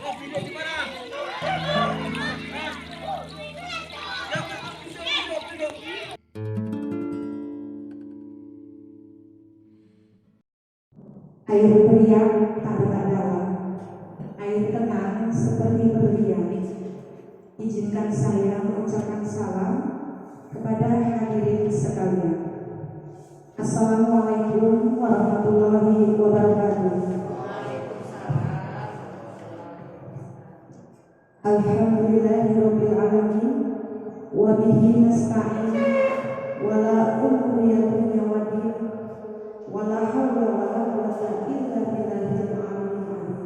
Air beriak tak dalam, air tenang seperti berlian. Izinkan saya mengucapkan salam kepada hadirin sekalian. Assalamualaikum warahmatullahi wabarakatuh. Alhamdulillahirabbil alamin wa bihi nasta'in wa la umriyatun yawadin wa la hawla wa la quwwata illa billahil aliyyil azim.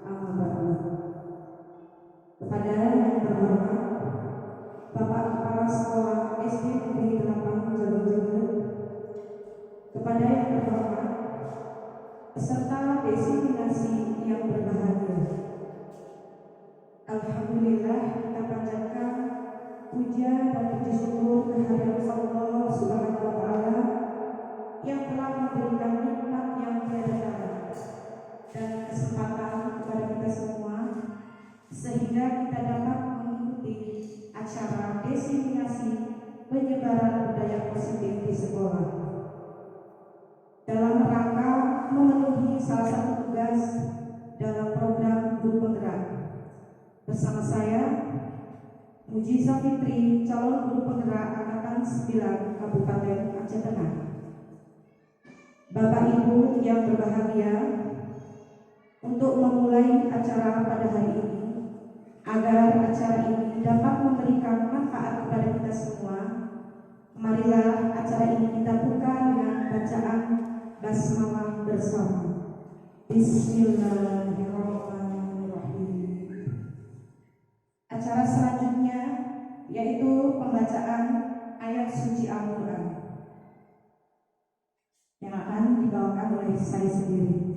Amma ba'du. Kepada yang terhormat Bapak Kepala Sekolah SD Negeri 8 Jawa, kepada yang terhormat peserta destinasi yang berbahagia, alhamdulillah kita panjatkan puja dan puji syukur kehadirat Allah Subhanahu wa taala yang telah memberikan nikmat yang tiada tara dan kesempatan kepada kita semua sehingga kita dapat mengikuti acara destinasi penyebaran budaya positif di sekolah dalam rangka memenuhi salah satu tugas dalam program Guru Penggerak. Bersama saya Mujiza Fitri, calon guru penggerak angkatan 9 Kabupaten Aceh Tengah. Bapak Ibu yang berbahagia, untuk memulai acara pada hari ini, agar acara ini dapat memberikan manfaat kepada kita semua, marilah acara ini kita buka dengan bacaan basmalah bersama. Bismillahirrahmanirrahim. Acara selanjutnya yaitu pembacaan ayat suci Al-Quran yang akan dibawakan oleh saya sendiri.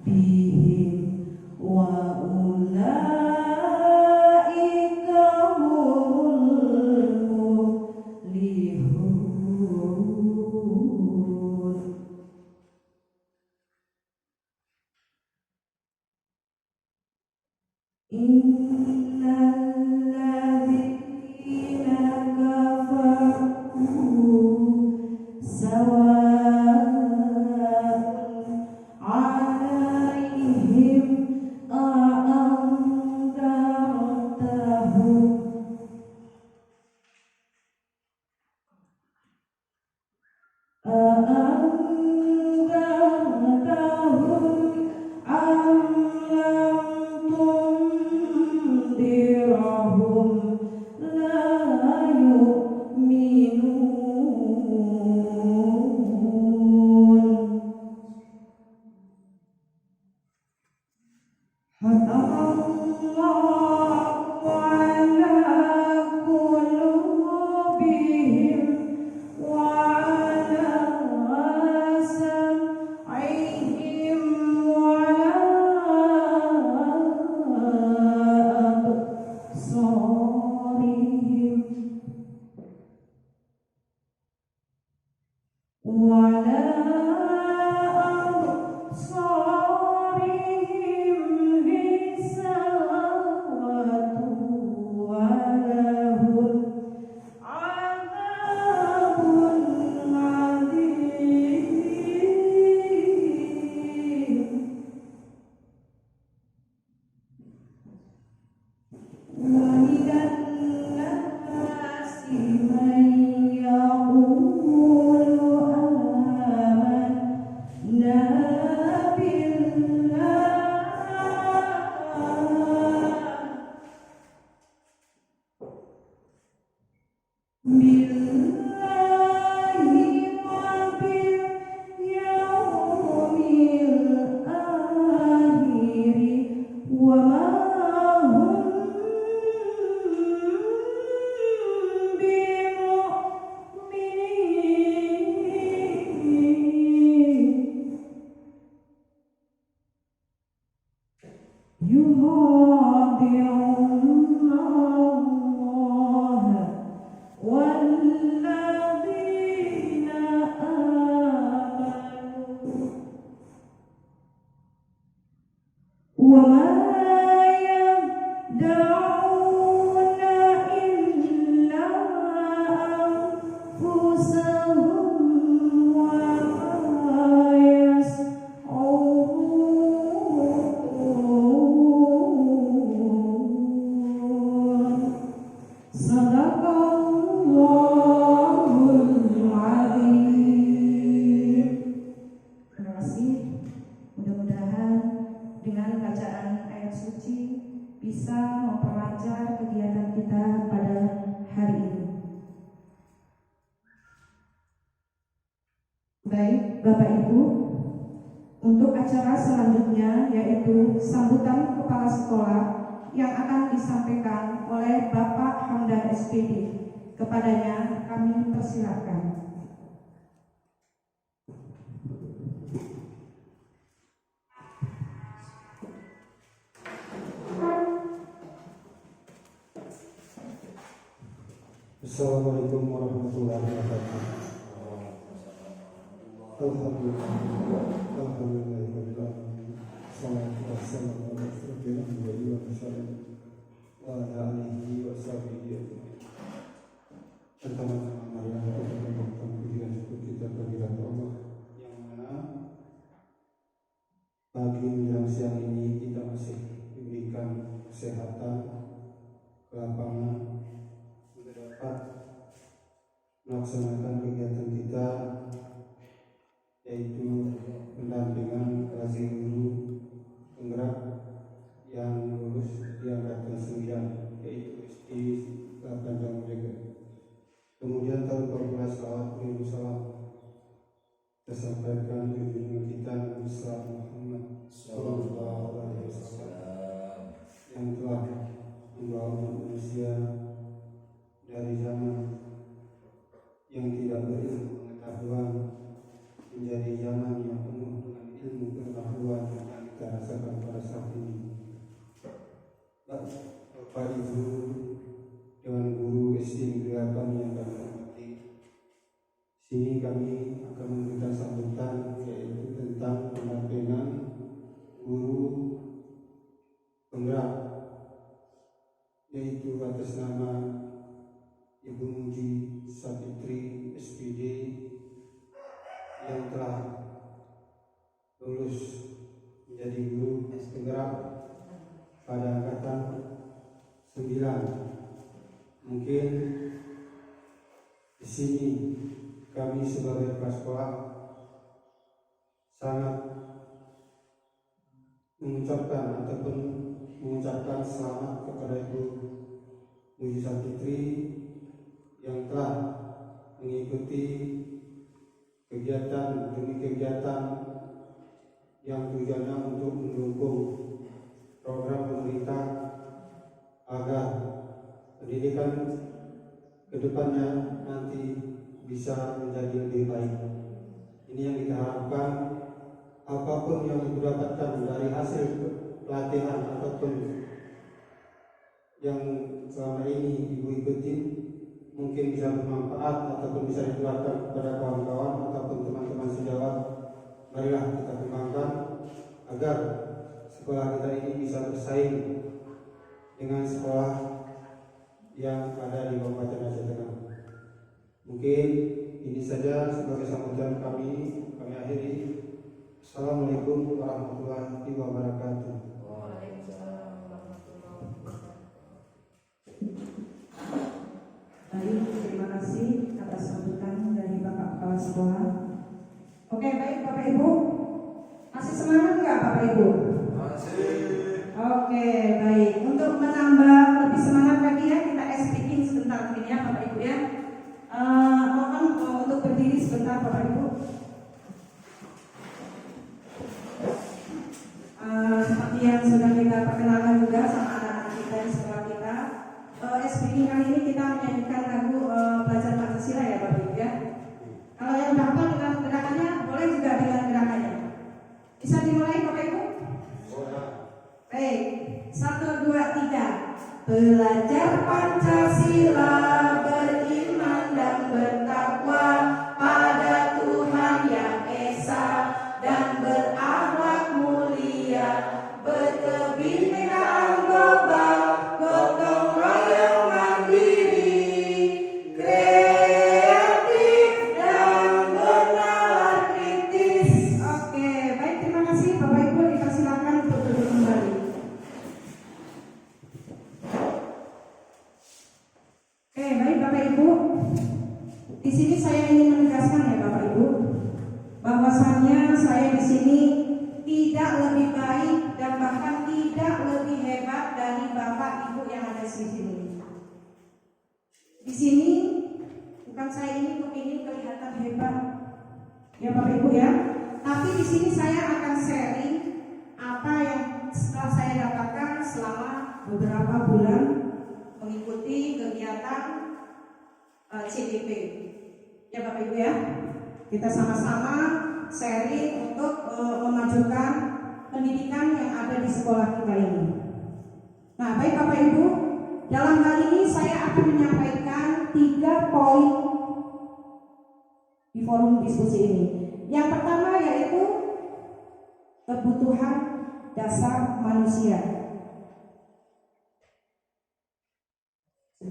بهم وأولئك هم المفلحون. إن الذين كفروا سواء عليهم أأنذرتهم أم لم تنذرهم لا يؤمنون. ختم الله على قلوبهم وعلى سمعهم وعلى أبصارهم وعلى أبصارهم غشاوة ولهم عذاب عظيم. ومن الناس من يقول آمنا بالله وباليوم الآخر وما هم بمؤمنين يخادعون الله والذين آمنوا وما يخدعون إلا أنفسهم وما يشعرون. Sadaqallahul Adzim. Terima kasih. Mudah-mudahan dengan bacaan ayat suci bisa memperlancar kegiatan kita pada hari ini. Baik, Bapak Ibu, untuk acara selanjutnya yaitu sambutan kepala sekolah yang akan disampaikan oleh Bapak Hamdan SPD. Kepadanya kami persilakan. Assalamualaikum warahmatullahi wabarakatuh. Alhamdulillahirrahmanirrahim. Salatu wassalamu ala asyrafil anbiya'i wal mursalin wa ala alihi wa sahbihi ajma'in. Pertama-tama marilah kita mengucapkan puji dan syukur kita kehadirat Allah yang mana pagi menjelang siang ini kita masih diberikan kesehatan, kelapangan untuk dapat melaksanakan kegiatan kita, yaitu pendampingan kelas guru penggerak yang lulus di angkatan 9, yaitu SD 8 Jam Merdeka. Kemudian tahun 14 salawat beribu salam tersampaikan junjungan kita Nabi Muhammad Sallallahu Alaihi Wasallam yang telah membawa manusia dari zaman yang tidak lulus menjadi guru penggerak pada angkatan 9. Mungkin di sini kami sebagai kepala sekolah sangat mengucapkan selamat kepada Ibu Mujizat Fitri yang telah mengikuti kegiatan demi kegiatan yang tujuannya untuk mendukung program pemerintah agar pendidikan kedepannya nanti bisa menjadi lebih baik. Ini yang kita harapkan, apapun yang Ibu dapatkan dari hasil pelatihan ataupun yang selama ini Ibu ikuti mungkin bisa bermanfaat ataupun bisa ditularkan kepada kawan-kawan ataupun teman-teman sejawat. Marilah kita kembangkan agar sekolah kita ini bisa bersaing dengan sekolah yang ada di Kabupaten Aceh Tengah. Mungkin ini saja sebagai sambutan kami akhiri. Assalamualaikum warahmatullahi wabarakatuh. Waalaikumsalam warahmatullahi wabarakatuh. Baik, terima kasih atas sambutan dari Bapak Kepala Sekolah. Oke, baik Bapak Ibu, masih semangat nggak Bapak Ibu? Masih. Oke, baik. Untuk menambah lebih semangat lagi ya, kita speaking sebentar mungkin ya Bapak Ibu ya. Mohon untuk berdiri sebentar Bapak Ibu. Seperti yang sudah kita perkenalkan juga sama anak-anak kita di sekolah kita, speaking kali ini kita menyanyikan lagu Belajar Pancasila ya Bapak Ibu ya. Kalau yang dapat dengan gerakannya, boleh juga dengan gerakannya. Bisa dimulai Bapak Ibu? Baik, 1, 2, 3. Belajar Pancasila, beriman dan bertakwa pada Tuhan yang Esa dan berakhlak mulia, berkebinekaan global, gotong royong mandiri, kreatif dan bernalar kritis. Oke, baik, terima kasih Bapak Ibu, dipersilakan untuk duduk kembali. Oke, baik Bapak Ibu. Di sini saya ingin menegaskan ya Bapak Ibu, bahwasannya saya di sini tidak lebih baik dan bahkan tidak lebih hebat dari Bapak Ibu yang ada di sini. Di sini bukan saya ini kepingin kelihatan hebat, ya Bapak Ibu ya. Tapi di sini saya akan sharing apa yang setelah saya dapatkan selama beberapa bulan mengikuti kegiatan CDP. Ya Bapak Ibu ya, kita sama-sama sharing untuk memajukan pendidikan yang ada di sekolah kita ini. Nah, baik Bapak Ibu, dalam hal ini saya akan menyampaikan 3 poin di forum diskusi ini. Yang pertama yaitu kebutuhan dasar manusia.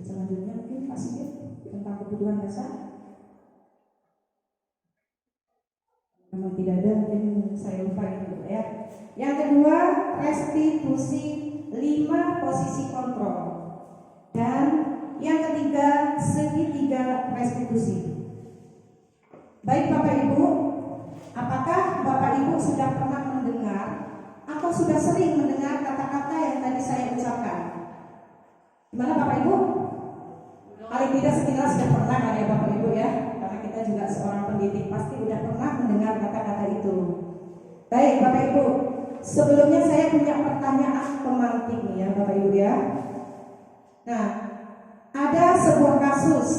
Selanjutnya mungkin Pak Sigit tentang kebutuhan dasar. Memang tidak ada, mungkin saya lupa itu ya. Yang kedua, restitusi 5 posisi kontrol. Dan yang ketiga, segitiga restitusi. Baik Bapak Ibu, apakah Bapak Ibu sudah pernah mendengar atau sudah sering mendengar kata-kata yang tadi saya ucapkan? Gimana Bapak Ibu? Paling tidak sekitar sudah pernah kan ya Bapak Ibu ya, karena kita juga seorang pendidik pasti sudah pernah mendengar kata-kata itu. Baik Bapak Ibu, sebelumnya saya punya pertanyaan pemantik nih ya Bapak Ibu ya. Nah, ada sebuah kasus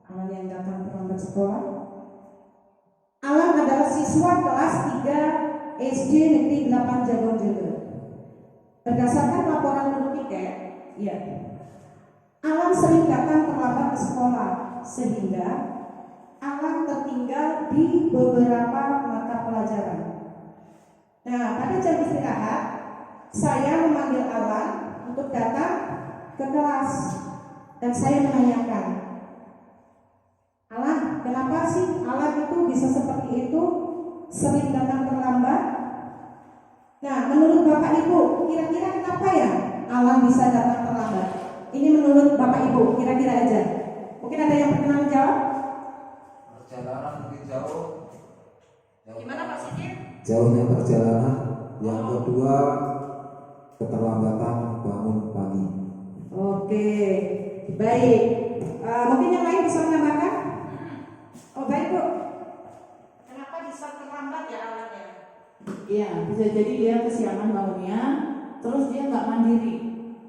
Alan yang datang terlambat sekolah. Alan adalah siswa kelas 3 SD Negeri 8 Jagon-Jagon. Berdasarkan laporan guru tiket, ya, Alan sering datang terlambat ke sekolah sehingga Alan tertinggal di beberapa mata pelajaran. Nah, pada jam istirahat, saya memanggil Alan untuk datang ke kelas dan saya menanyakan, Alan, kenapa sih Alan itu bisa seperti itu sering datang terlambat? Nah, menurut Bapak Ibu, kira-kira kenapa ya Alan bisa datang terlambat? Ini menurut Bapak Ibu, kira-kira aja. Mungkin ada yang berkenan menjawab? Perjalanan mungkin jauh. Gimana Pak Sidin? Jauhnya perjalanan. Yang kedua, keterlambatan bangun pagi. Oke, baik. Mungkin yang lain bisa menambahkan? Oh baik Bu. Kenapa bisa terlambat ya Alannya? Iya, bisa jadi dia kesiangan bangunnya, terus dia nggak mandiri.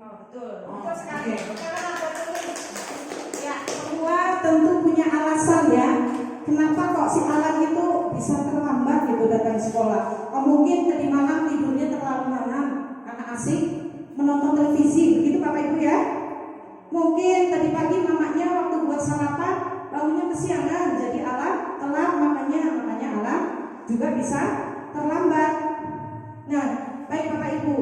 Oh betul. Oh, Betul sekali. oke. Karena apa tuh? Ya, semua tentu punya alasan ya. Kenapa kok si Alan itu bisa terlambat gitu datang sekolah? Oh mungkin tadi malam tidurnya terlalu malam karena asik menonton televisi, begitu Bapak Ibu ya? Mungkin tadi pagi mamanya waktu buat sarapan bangunnya kesiangan, jadi Alan telat, makanya Alan juga bisa terlambat. Nah, baik Bapak Ibu,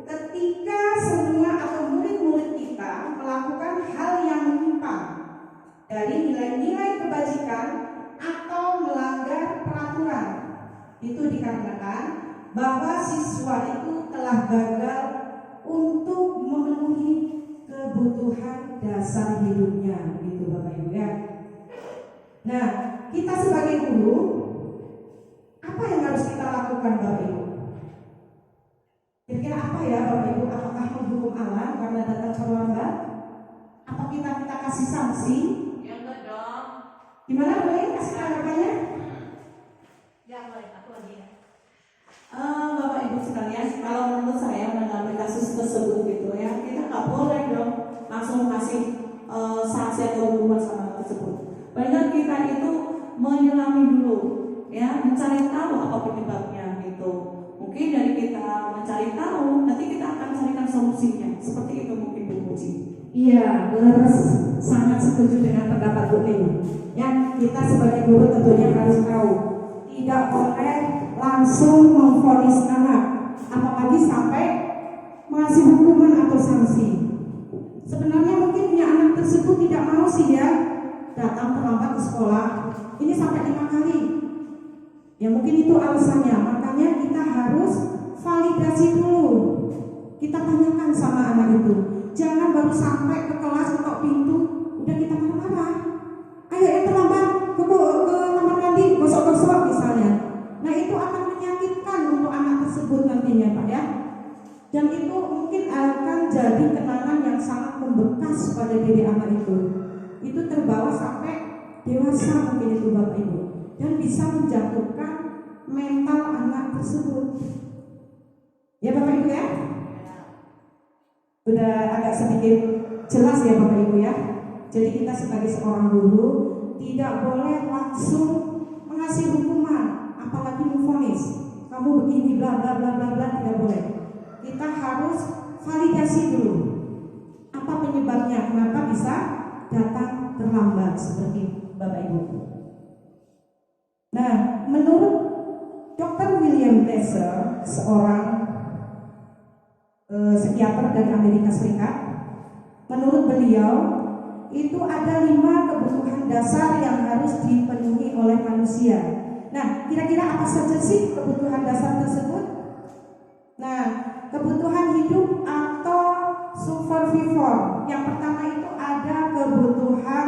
ketika semua atau murid-murid kita melakukan hal yang menyimpang dari nilai-nilai kebajikan atau melanggar peraturan, itu dikarenakan bahwa siswa itu telah gagal untuk memenuhi kebutuhan dasar hidupnya, gitu Bapak Ibu ya. Nah, kita sebagai guru, apa yang harus kita lakukan Bapak Ibu? Kira-kira apa ya Bapak Ibu? Apakah menghukum Alan karena datang terlambat? Apa kita kasih sanksi? Ya enggak dong. Gimana boleh kasih tanggapannya? Ya boleh, aku lagi ya. Bapak Ibu sekalian, kalau menurut saya menanggapi kasus tersebut gitu ya, kita nggak boleh dong langsung kasih sanksi atau hukuman sama anak tersebut. Banyak kita itu menyelami dulu, ya, mencari tahu apa penyebabnya gitu. Mungkin dari kita mencari tahu, nanti kita akan carikan solusinya. Seperti itu mungkin Bu Puji. Iya, benar, sangat setuju dengan pendapat Bu Ning. Ya, kita sebagai guru tentunya harus tahu, tidak boleh langsung memvonis anak, apalagi sampai mengasih hukuman atau sanksi. Sebenarnya mungkin punya anak tersebut tidak mau sih ya datang terlambat ke sekolah. Ini sampai 5 kali. Ya mungkin itu alasannya. Makanya kita harus validasi dulu. Kita tanyakan sama anak itu. Jangan baru sampai ke kelas ketok pintu udah kita marah-marah. Ayo yang terlambat ke kamar mandi gosok-gosok misalnya. Nah itu akan menyakitkan untuk anak tersebut nantinya Pak ya. Dan itu mungkin akan jadi kenangan yang sangat membekas pada diri anak itu. Itu terbawa sampai dewasa mungkin itu Bapak Ibu. Dan bisa menjatuhkan mental anak tersebut. Ya Bapak Ibu ya. Udah agak sedikit jelas ya Bapak Ibu ya. Jadi kita sebagai seorang guru tidak boleh langsung mengasih hukuman, apalagi memvonis. Kamu begini bla bla bla bla bla, tidak boleh. Kita harus validasi dulu. Apa penyebabnya? Kenapa bisa datang terlambat seperti Bapak Ibu? Nah, menurut Dr. William Glasser, seorang psikiater dari Amerika Serikat, menurut beliau itu ada 5 kebutuhan dasar yang harus dipenuhi oleh manusia. Nah, kira-kira apa saja sih kebutuhan dasar tersebut? Nah, kebutuhan hidup atau survivor. Yang pertama itu ada kebutuhan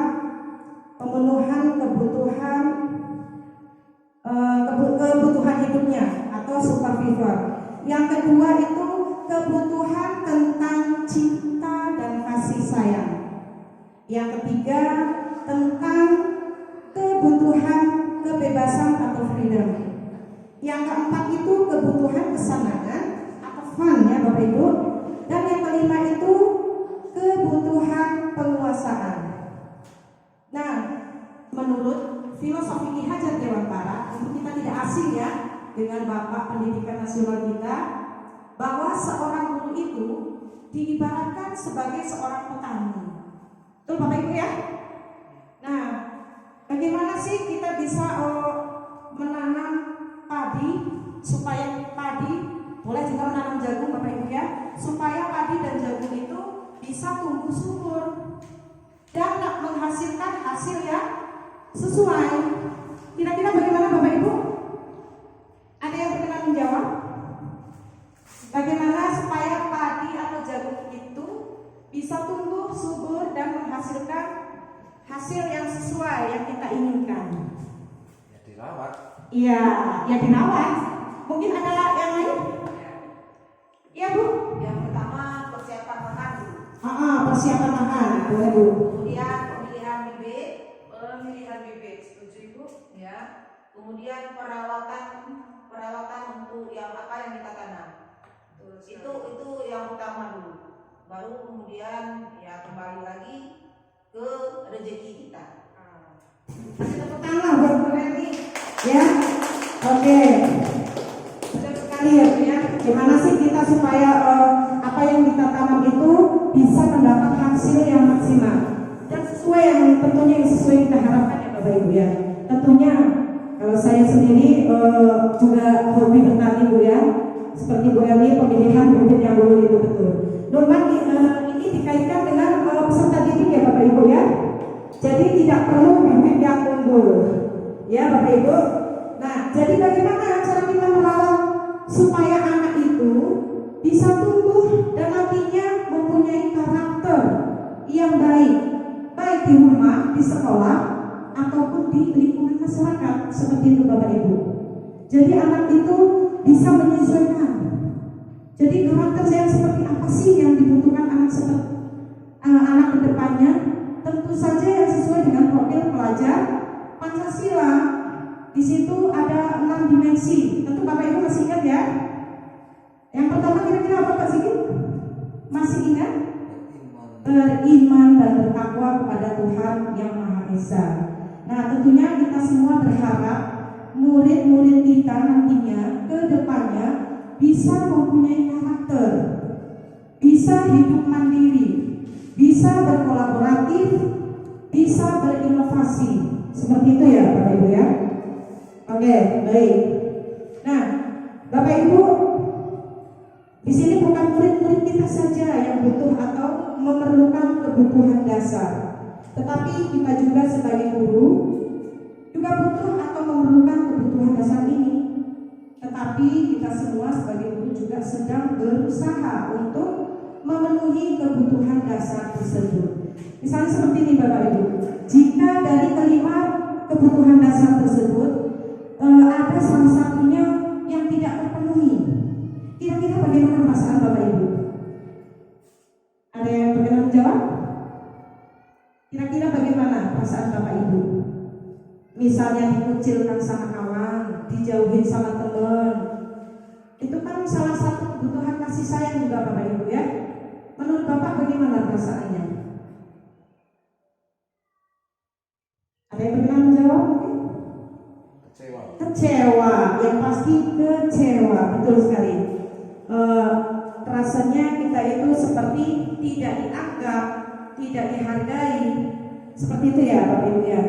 pemenuhan kebutuhan hidupnya atau survivor. Yang kedua itu kebutuhan tentang cinta dan kasih sayang. Yang ketiga tentang kebutuhan kebebasan atau freedom. Yang keempat itu kebutuhan kesenangan atau fun ya Bapak Ibu. Dan yang kelima itu kebutuhan penguasaan. Nah, menurut filosofi Ki Hajar Dewantara, itu kita tidak asing ya dengan Bapak Pendidikan Nasional kita, bahwa seorang guru itu diibaratkan sebagai seorang petani. Betul Bapak Ibu ya? Nah, bagaimana sih kita bisa menanam padi supaya padi, boleh juga menanam jagung Bapak Ibu ya, supaya padi dan jagung itu bisa tumbuh subur dan menghasilkan hasil yang sesuai. Kira-kira bagaimana Bapak Ibu? menjawab? Bagaimana supaya padi atau jagung itu bisa tumbuh subur dan menghasilkan hasil yang sesuai yang kita inginkan? Ya dirawat. Iya, ya dirawat. Mungkin ada yang lain? Iya Bu. Yang pertama persiapan makan dulu. Persiapan makan, boleh Bu. Kemudian pemilihan bibit, setuju Ibu? Ya. Kemudian perawatan untuk yang apa yang kita tanam. Itu yang utama dulu. Baru kemudian ya kembali lagi ke rezeki kita. Kasih tepuk tangan buat Bu Reni. Ya, oke. Benar sekali ya Bu ya. Gimana sih kita supaya apa yang kita tanam itu bisa mendapat hasil yang maksimal dan sesuai yang tentunya yang sesuai kita harapkan ya Bapak Ibu ya. Tentunya kalau saya sendiri juga hobi bertani Bu ya. Seperti Bu Eli pemilihan bibit yang dulu itu betul. Norman ini dikaitkan dengan peserta didik ya Bapak Ibu ya. Jadi tidak perlu bibit yang unggul, ya Bapak Ibu. Nah, jadi bagaimana cara kita merawat supaya anak itu bisa tumbuh dan nantinya mempunyai karakter yang baik di rumah, di sekolah, ataupun di lingkungan masyarakat seperti itu Bapak Ibu. Jadi anak itu bisa menyesuaikan. Jadi karakter yang seperti apa sih yang dibutuhkan anak kedepannya? Tentu saja yang sesuai dengan profil pelajar Pancasila. Di situ ada 6 dimensi. Tentu Bapak Ibu masih ingat ya. Yang pertama kira-kira apa Pak Sigit? Masih ingat? Beriman dan bertakwa kepada Tuhan Yang Maha Esa. Nah, tentunya kita semua berharap murid-murid kita nantinya ke depannya bisa mempunyai karakter, bisa hidup mandiri, bisa berkolaboratif, bisa berinovasi. Seperti itu ya Bapak Ibu ya. Oke, baik. Nah, Bapak Ibu, di sini bukan murid-murid kita saja yang butuh atau memerlukan kebutuhan dasar, tetapi kita juga sebagai guru juga butuh atau memerlukan kebutuhan dasar ini. Tetapi kita semua sebagai guru juga sedang berusaha untuk memenuhi kebutuhan dasar tersebut. Misalnya seperti ini Bapak Ibu, jika dari kelima kebutuhan dasar tersebut ada salah satunya yang tidak terpenuhi, kira-kira bagaimana perasaan Bapak Ibu? Ada yang berkenan menjawab? Kira-kira bagaimana perasaan Bapak Ibu? Misalnya dikucilkan sama kawan, dijauhin sama teman, itu kan salah satu kebutuhan kasih sayang juga Bapak Ibu ya. Menurut Bapak bagaimana perasaannya? Ada yang berkenan menjawab mungkin? Kecewa, yang pasti kecewa, betul sekali. Rasanya kita itu seperti tidak dianggap, tidak dihargai, seperti itu ya Bapak Ibu ya.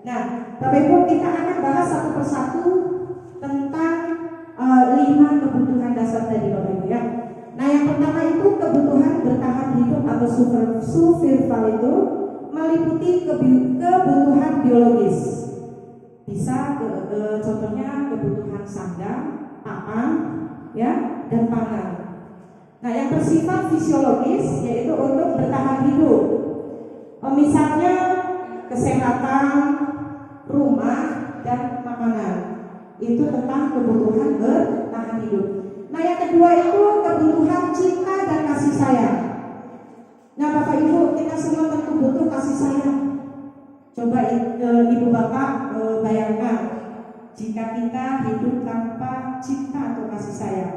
Nah, Bapak Ibu, kita akan bahas satu persatu tentang 5 kebutuhan dasar tadi Bapak Ibu ya. Nah, yang pertama itu kebutuhan bertahan hidup atau survival itu meliputi kebutuhan biologis. Bisa contohnya kebutuhan sandang, papan, ya, dan pangan. Nah, yang bersifat fisiologis yaitu untuk bertahan hidup. Misalnya kesehatan, rumah, dan makanan. Itu tentang kebutuhan bertahan hidup. Nah, yang kedua itu kebutuhan cinta dan kasih sayang. Nah, Bapak Ibu, kita semua tentu butuh kasih sayang. Coba Ibu Bapak bayangkan jika kita hidup tanpa cinta atau kasih sayang,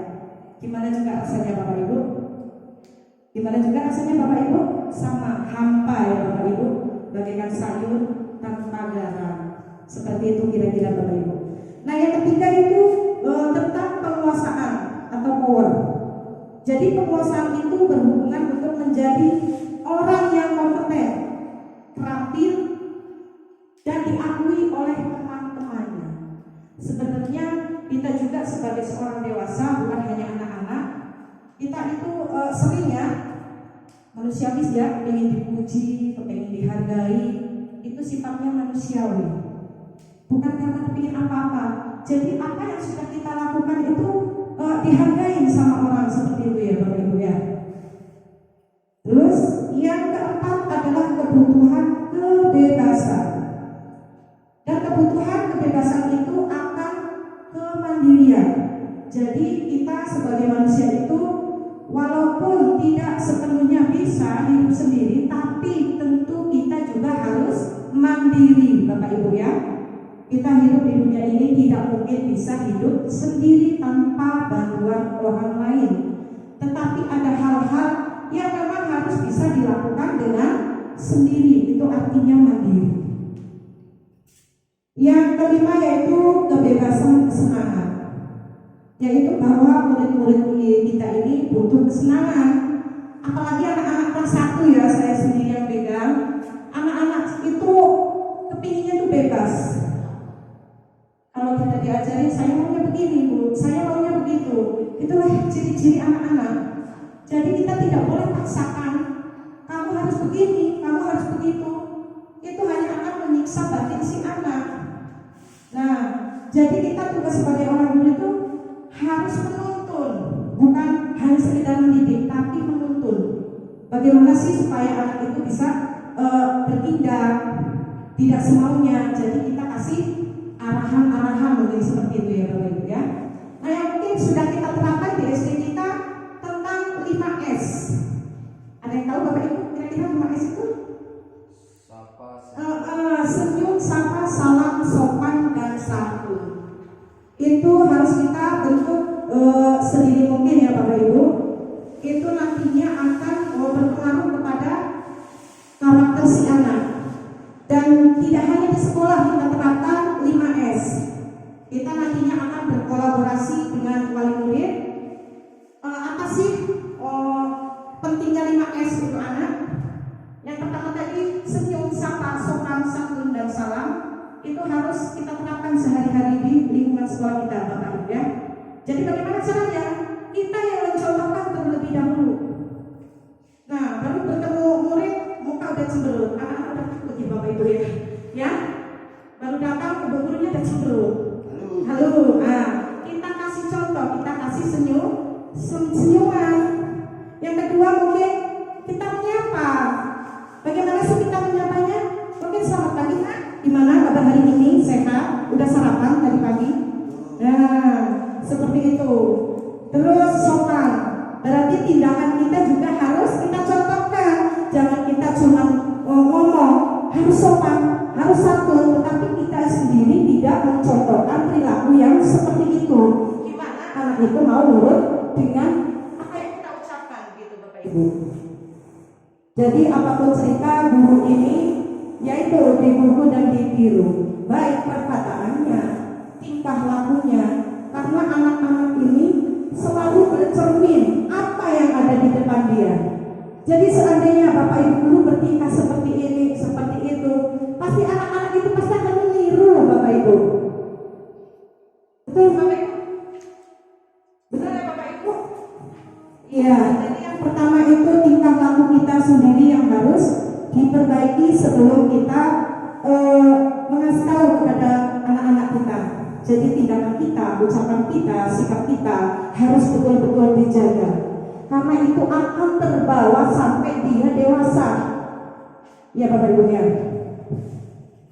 gimana juga rasanya Bapak Ibu? Gimana juga rasanya Bapak Ibu? Sama hampa ya Bapak Ibu, bagaikan sayur tanpa garam. Seperti itu kira-kira Bapak Ibu. Nah, yang ketiga itu tentang penguasaan atau power. Jadi penguasaan itu berhubungan untuk menjadi orang yang kompeten, terampil, dan diakui oleh teman-temannya. Sebenarnya kita juga sebagai seorang dewasa, bukan hanya anak-anak, kita itu seringnya manusiawi ya, ingin dipuji, ingin dihargai, itu sifatnya manusiawi. Bukan karena ingin apa-apa. Jadi apa yang sudah kita lakukan itu kemandirian. Jadi kita sebagai manusia itu walaupun tidak sepenuhnya bisa hidup sendiri, tapi tentu kita juga harus mandiri, Bapak Ibu ya. Kita hidup di dunia ini tidak mungkin bisa hidup sendiri tanpa bantuan orang lain. Tetapi ada hal-hal yang memang harus bisa dilakukan dengan sendiri, itu artinya mandiri. Yang kelima yaitu kebebasan kesenangan, yaitu bahwa murid-murid kita ini butuh kesenangan. Apalagi anak-anak kelas 1 ya, saya sendiri yang pegang. Anak-anak itu kepinginnya itu bebas. Kalau kita diajarin, saya maunya begini Bu, saya maunya begitu. Itulah ciri-ciri anak-anak. Jadi kita tidak boleh paksakan, kamu harus begini, kamu harus begitu. Itu hanya akan menyiksa batin si anak. Nah, jadi kita tugas sebagai orang guru itu harus menuntun, bukan hanya sekedar mendidik, tapi menuntun. Bagaimana sih supaya anak itu bisa bertindak tidak semaunya. Jadi kita kasih arahan-arahan mungkin seperti itu ya Bapak Ibu ya. Nah, yang mungkin sudah kita terapkan di SD kita tentang 5S. Ada yang tahu Bapak Ibu kira-kira 5S itu? Senyum, sapa, salam, sopan, dan santun. Itu harus kita bentuk sedini mungkin ya Bapak Ibu. Itu nantinya akan berpengaruh kepada karakter si anak. Dan tidak hanya di sekolah kita terapkan 5S. Kita nantinya akan berkolaborasi dengan wali murid. Apa sih pentingnya 5S untuk anak? Yang pertama tadi senyum, sapa, sopan, santun, dan salam itu harus kita terapkan sehari-hari di lingkungan sekolah kita, Bapak Ibu ya. Jadi bagaimana caranya? Kita yang mencontohkan terlebih dahulu. Nah, baru bertemu murid muka udah cemberut, anak-anak udah takut ya Bapak Ibu ya. Ya, baru datang ibu gurunya udah cemberut. Halo, nah kita kasih contoh, kita kasih senyuman. Yang kedua mungkin kita menyapa. Bagaimana sih kita menyapanya? Mungkin selamat pagi Nak, gimana kabar hari ini? Sehat? Udah sarapan tadi pagi? Nah, seperti itu. Terus sopan, berarti tindakan kita juga harus kita contohkan. Jangan kita cuma ngomong, harus sopan, harus santun, tetapi kita sendiri tidak mencontohkan perilaku yang seperti itu. Gimana anak itu mau nurut dengan apa yang kita ucapkan gitu Bapak Ibu. Jadi apapun cerita guru ini, yaitu digugu dan ditiru, baik perkataannya, tingkah lakunya, karena anak-anak ini selalu bercermin apa yang ada di depan dia. Jadi seandainya Bapak Ibu guru bertingkah seperti ini, seperti itu, pasti anak-anak itu pasti akan meniru Bapak Ibu. Betul Bapak Ibu? Betul ya Bapak Ibu? Iya. Jadi yang pertama itu tingkah laku kita sendiri yang harus diperbaiki sebelum kita mengasih tahu kepada anak-anak kita. Jadi tindakan kita, ucapan kita, sikap kita harus betul-betul dijaga. Karena itu akan terbawa sampai dia dewasa. Ya Bapak Ibu ya.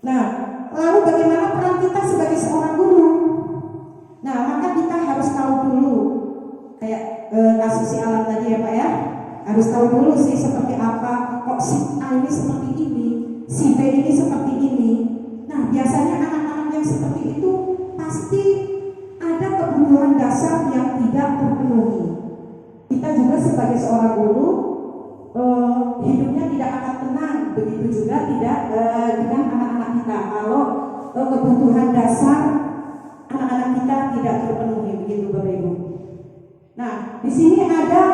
Nah, lalu bagaimana peran kita sebagai seorang guru? Nah, maka kita harus tahu dulu. Kayak kasus si Alam tadi ya Pak ya. Harus tahu dulu sih seperti apa. Kok si A ini seperti ini, si B ini seperti ini. Nah, biasanya anak-anak yang seperti itu pasti ada kebutuhan dasar yang tidak terpenuhi. Kita juga sebagai seorang guru hidupnya tidak akan tenang, begitu juga tidak dengan anak-anak kita kalau kebutuhan dasar anak-anak kita tidak terpenuhi, begitu Bapak Ibu. Nah, di sini ada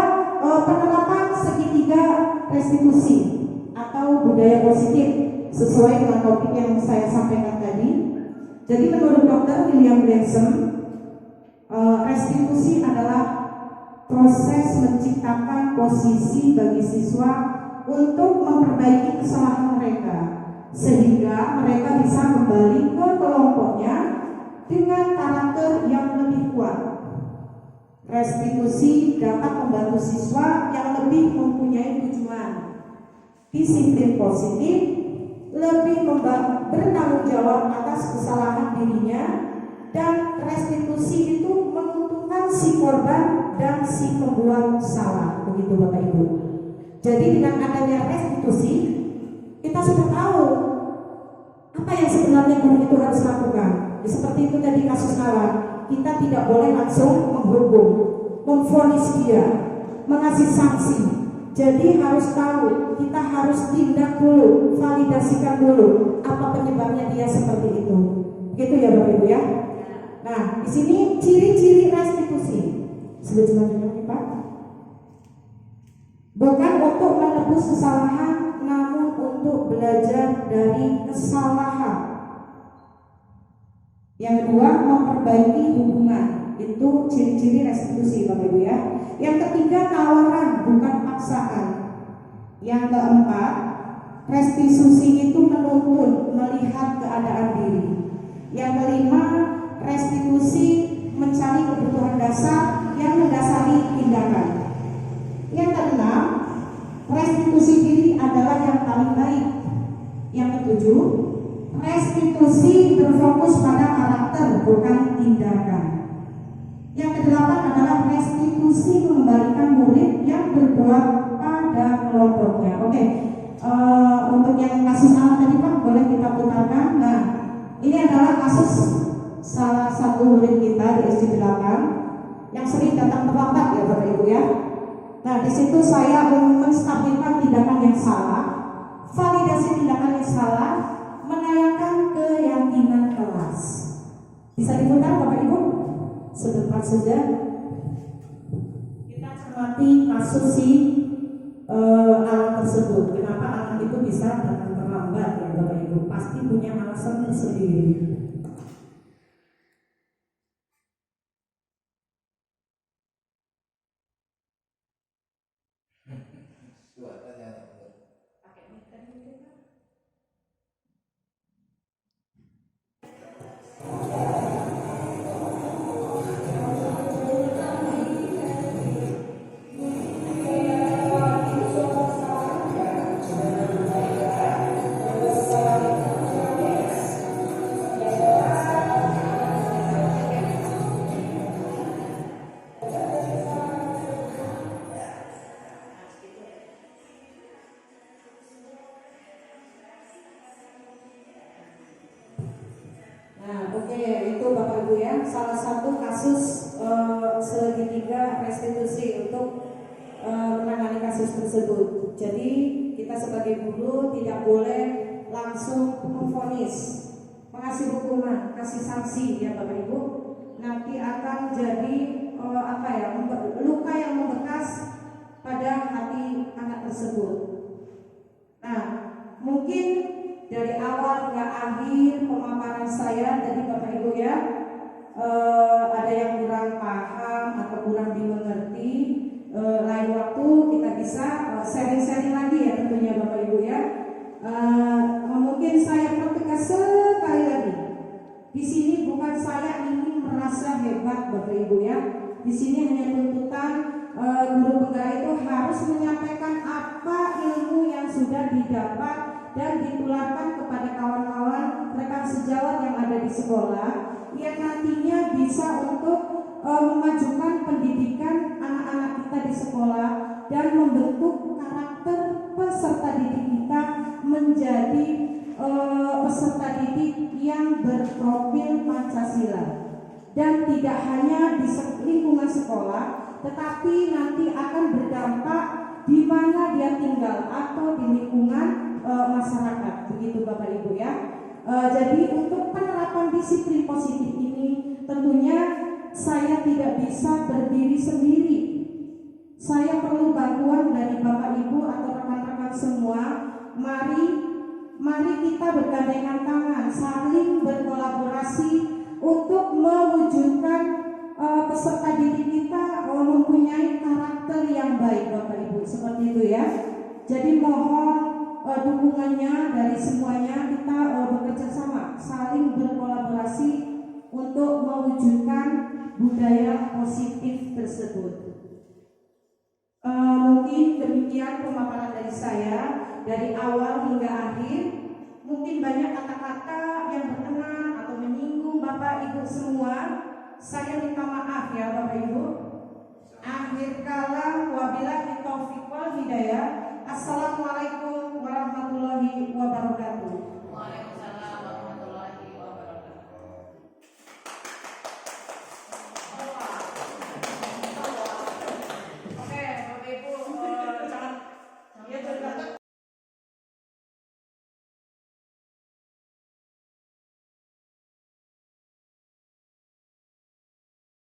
penerapan segitiga restitusi atau budaya positif sesuai dengan topik yang saya sampaikan tadi. Jadi menurut Dr. William Branson, restitusi adalah proses menciptakan posisi bagi siswa untuk memperbaiki kesalahan mereka sehingga mereka bisa kembali ke kelompoknya dengan karakter yang lebih kuat. Restitusi dapat membantu siswa yang lebih mempunyai tujuan, disiplin positif, lebih bertanggung jawab atas kesalahan dirinya, dan restitusi si korban dan si pembuat salah, begitu Bapak Ibu. Jadi dengan adanya restitusi, kita sudah tahu apa yang sebenarnya guru itu harus lakukan. Seperti itu tadi kasus Nawa, kita tidak boleh langsung menghukum, memvonis dia, mengasih sanksi. Jadi harus tahu, kita harus tindak dulu, validasikan dulu apa penyebabnya dia seperti itu. Begitu ya Bapak Ibu ya. Nah, di sini ciri-ciri restitusi. Sudah selanjutnya nih Pak. Bukan untuk menebus kesalahan, namun untuk belajar dari kesalahan. Yang kedua, memperbaiki hubungan. Itu ciri-ciri restitusi Bapak Ibu ya. Yang ketiga, tawaran bukan paksaan. Yang keempat, restitusi itu menuntun, melihat keadaan diri. Yang kelima, restitusi mencari kebutuhan dasar yang mendasari tindakan. Yang keenam, restitusi diri adalah yang paling baik. Yang ketujuh, restitusi berfokus pada karakter bukan tindakan. Yang kedelapan adalah restitusi mengembalikan murid yang berbuat pada kelompoknya. Oke, untuk yang kasus anak tadi Pak boleh kita putarkan. Nah, ini adalah kasus salah satu murid kita di SD 8 yang sering datang terlambat ya Bapak Ibu ya. Nah, di situ saya menstabilkan tindakan yang salah, validasi tindakan yang salah, menanyakan keyakinan kelas. Bisa diputar Bapak Ibu? Sebentar saja. Kita cermati kasus si anak tersebut. Kenapa anak itu bisa datang terlambat ya Bapak Ibu? Pasti punya alasan sendiri. Salah satu kasus segitiga restitusi untuk menangani kasus tersebut. Jadi kita sebagai guru tidak boleh langsung memvonis, mengasih hukuman, kasih sanksi ya Bapak Ibu. Nanti akan jadi luka yang membekas pada hati anak tersebut. Nah, mungkin dari awal hingga akhir pemaparan saya tadi Bapak Ibu ya, ada yang kurang paham atau kurang dimengerti, lain waktu kita bisa sharing-sharing lagi ya tentunya Bapak Ibu ya. Mungkin saya pertegas sekali lagi, di sini bukan saya ingin merasa hebat Bapak Ibu ya. Di sini hanya tuntutan guru penggerak itu harus menyampaikan apa ilmu yang sudah didapat dan ditularkan kepada kawan-kawan rekan sejawat yang ada di sekolah, yang nantinya bisa untuk memajukan pendidikan anak-anak kita di sekolah dan membentuk karakter peserta didik kita menjadi peserta didik yang berprofil Pancasila, dan tidak hanya di lingkungan sekolah, tetapi nanti akan berdampak di mana dia tinggal atau di lingkungan masyarakat, begitu Bapak Ibu ya. Jadi untuk penerapan disiplin positif ini tentunya saya tidak bisa berdiri sendiri. Saya perlu bantuan dari Bapak Ibu atau rekan-rekan semua. Mari kita bergandengan tangan, saling berkolaborasi untuk mewujudkan peserta didik kita mempunyai karakter yang baik Bapak Ibu, seperti itu ya. Jadi mohon dukungannya dari semuanya, kita bekerja sama, saling berkolaborasi untuk mewujudkan budaya positif tersebut. Mungkin demikian pemaparan dari saya dari awal hingga akhir. Mungkin banyak kata-kata yang berkenan atau menyinggung Bapak Ibu semua. Saya minta maaf maaf ya Bapak Ibu. Akhir kalam, wabillahi taufiq wal hidayah. Assalamualaikum